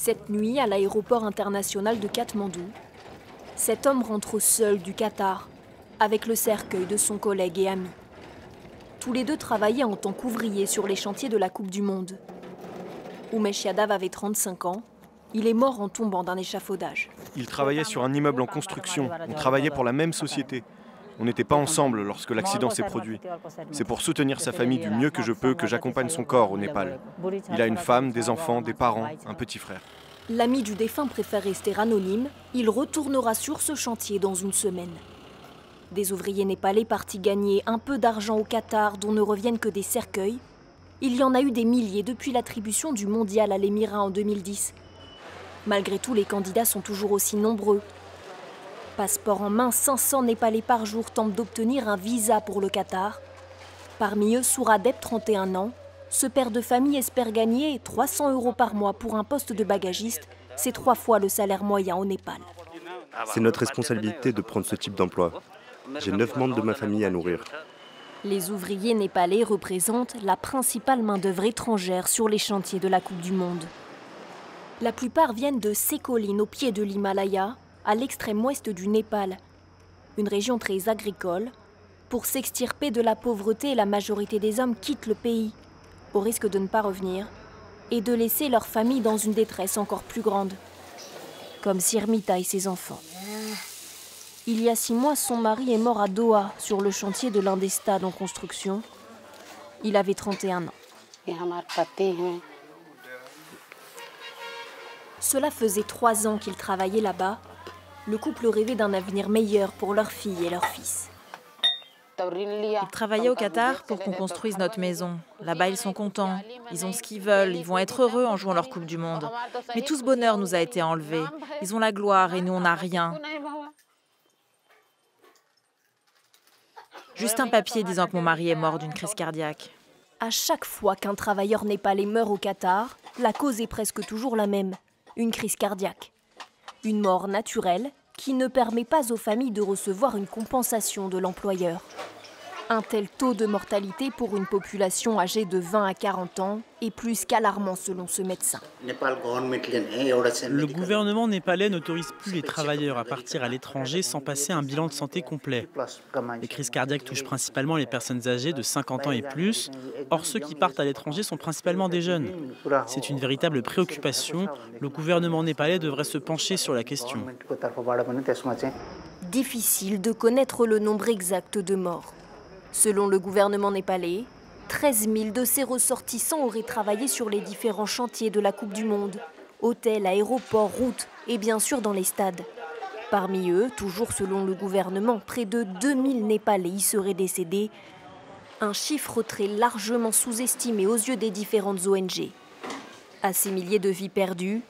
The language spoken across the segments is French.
Cette nuit, à l'aéroport international de Katmandou, cet homme rentre seul du Qatar, avec le cercueil de son collègue et ami. Tous les deux travaillaient en tant qu'ouvriers sur les chantiers de la Coupe du Monde. Oumesh Yadav avait 35 ans. Il est mort en tombant d'un échafaudage. Il travaillait sur un immeuble en construction. On travaillait pour la même société. On n'était pas ensemble lorsque l'accident s'est produit. C'est pour soutenir sa famille du mieux que je peux que j'accompagne son corps au Népal. Il a une femme, des enfants, des parents, un petit frère. L'ami du défunt préfère rester anonyme. Il retournera sur ce chantier dans une semaine. Des ouvriers népalais partis gagner un peu d'argent au Qatar dont ne reviennent que des cercueils. Il y en a eu des milliers depuis l'attribution du mondial à l'Émirat en 2010. Malgré tout, les candidats sont toujours aussi nombreux. Passeport en main, 500 Népalais par jour tentent d'obtenir un visa pour le Qatar. Parmi eux, Souradeb, 31 ans. Ce père de famille espère gagner 300 € par mois pour un poste de bagagiste. C'est 3 fois le salaire moyen au Népal. C'est notre responsabilité de prendre ce type d'emploi. J'ai 9 membres de ma famille à nourrir. Les ouvriers népalais représentent la principale main-d'œuvre étrangère sur les chantiers de la Coupe du Monde. La plupart viennent de ces collines au pied de l'Himalaya, à l'extrême ouest du Népal, une région très agricole. Pour s'extirper de la pauvreté, la majorité des hommes quittent le pays, au risque de ne pas revenir, et de laisser leur famille dans une détresse encore plus grande, comme Sirmita et ses enfants. Il y a 6 mois, son mari est mort à Doha, sur le chantier de l'un des stades en construction. Il avait 31 ans. Cela faisait 3 ans qu'ils travaillaient là-bas. Le couple rêvait d'un avenir meilleur pour leur fille et leur fils. Ils travaillaient au Qatar pour qu'on construise notre maison. Là-bas, ils sont contents. Ils ont ce qu'ils veulent. Ils vont être heureux en jouant leur Coupe du Monde. Mais tout ce bonheur nous a été enlevé. Ils ont la gloire et nous, on n'a rien. Juste un papier disant que mon mari est mort d'une crise cardiaque. À chaque fois qu'un travailleur népalais meurt au Qatar, la cause est presque toujours la même, une crise cardiaque. Une mort naturelle qui ne permet pas aux familles de recevoir une compensation de l'employeur. Un tel taux de mortalité pour une population âgée de 20 à 40 ans est plus qu'alarmant selon ce médecin. Le gouvernement népalais n'autorise plus les travailleurs à partir à l'étranger sans passer un bilan de santé complet. Les crises cardiaques touchent principalement les personnes âgées de 50 ans et plus. Or, ceux qui partent à l'étranger sont principalement des jeunes. C'est une véritable préoccupation. Le gouvernement népalais devrait se pencher sur la question. Difficile de connaître le nombre exact de morts. Selon le gouvernement népalais, 13 000 de ses ressortissants auraient travaillé sur les différents chantiers de la Coupe du Monde, hôtels, aéroports, routes et bien sûr dans les stades. Parmi eux, toujours selon le gouvernement, près de 2000 Népalais y seraient décédés, un chiffre très largement sous-estimé aux yeux des différentes ONG. À ces milliers de vies perdues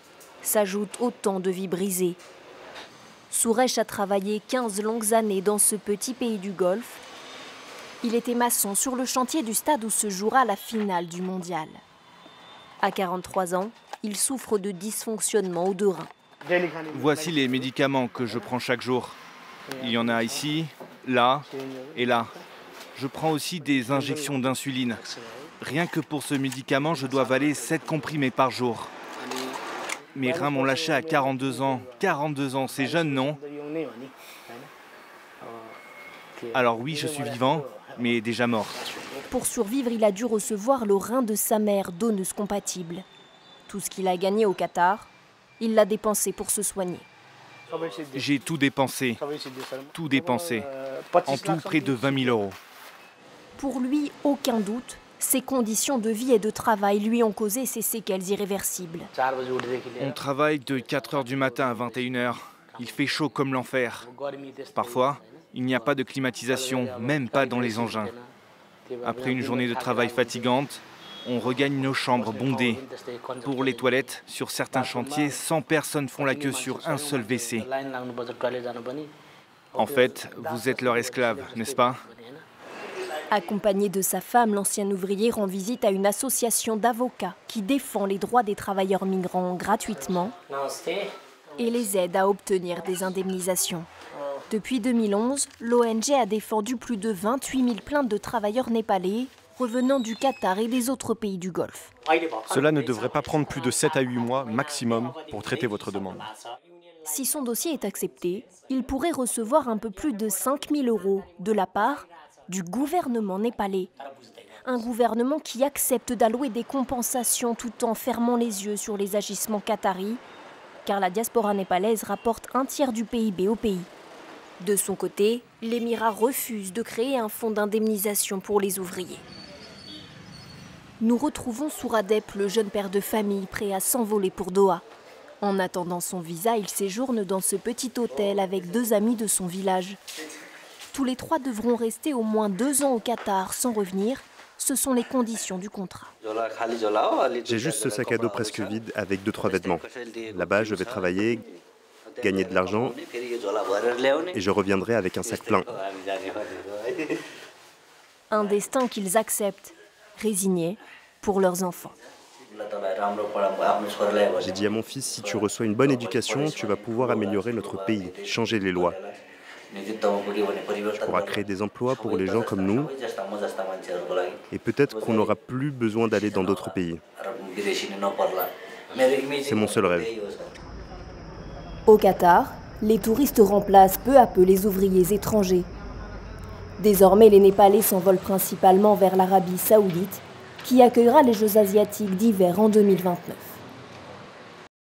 s'ajoutent autant de vies brisées. Suresh a travaillé 15 longues années dans ce petit pays du Golfe. Il était maçon sur le chantier du stade où se jouera la finale du mondial. À 43 ans, il souffre de dysfonctionnement aux 2 reins. Voici les médicaments que je prends chaque jour. Il y en a ici, là et là. Je prends aussi des injections d'insuline. Rien que pour ce médicament, je dois avaler 7 comprimés par jour. Mes reins m'ont lâché à 42 ans. 42 ans, c'est jeune, non? Alors oui, je suis vivant, mais déjà mort. Pour survivre, il a dû recevoir le rein de sa mère, donneuse compatible. Tout ce qu'il a gagné au Qatar, il l'a dépensé pour se soigner. J'ai tout dépensé. Tout dépensé. En tout, près de 20 000 €. Pour lui, aucun doute, ses conditions de vie et de travail lui ont causé ces séquelles irréversibles. On travaille de 4 h du matin à 21 h. Il fait chaud comme l'enfer. Parfois, il n'y a pas de climatisation, même pas dans les engins. Après une journée de travail fatigante, on regagne nos chambres bondées. Pour les toilettes, sur certains chantiers, 100 personnes font la queue sur un seul WC. En fait, vous êtes leur esclave, n'est-ce pas? Accompagné de sa femme, l'ancien ouvrier rend visite à une association d'avocats qui défend les droits des travailleurs migrants gratuitement et les aide à obtenir des indemnisations. Depuis 2011, l'ONG a défendu plus de 28 000 plaintes de travailleurs népalais revenant du Qatar et des autres pays du Golfe. Cela ne devrait pas prendre plus de 7 à 8 mois maximum pour traiter votre demande. Si son dossier est accepté, il pourrait recevoir un peu plus de 5 000 € de la part du gouvernement népalais. Un gouvernement qui accepte d'allouer des compensations tout en fermant les yeux sur les agissements qataris, car la diaspora népalaise rapporte un tiers du PIB au pays. De son côté, l'émirat refuse de créer un fonds d'indemnisation pour les ouvriers. Nous retrouvons Souradep, le jeune père de famille prêt à s'envoler pour Doha. En attendant son visa, il séjourne dans ce petit hôtel avec 2 amis de son village. Tous les 3 devront rester au moins 2 ans au Qatar sans revenir. Ce sont les conditions du contrat. J'ai juste ce sac à dos presque vide avec 2-3 vêtements. Là-bas, je vais travailler, gagner de l'argent et je reviendrai avec un sac plein. Un destin qu'ils acceptent, résignés pour leurs enfants. J'ai dit à mon fils, si tu reçois une bonne éducation, tu vas pouvoir améliorer notre pays, changer les lois. Tu pourras créer des emplois pour les gens comme nous et peut-être qu'on n'aura plus besoin d'aller dans d'autres pays. C'est mon seul rêve. Au Qatar, les touristes remplacent peu à peu les ouvriers étrangers. Désormais, les Népalais s'envolent principalement vers l'Arabie saoudite, qui accueillera les Jeux asiatiques d'hiver en 2029.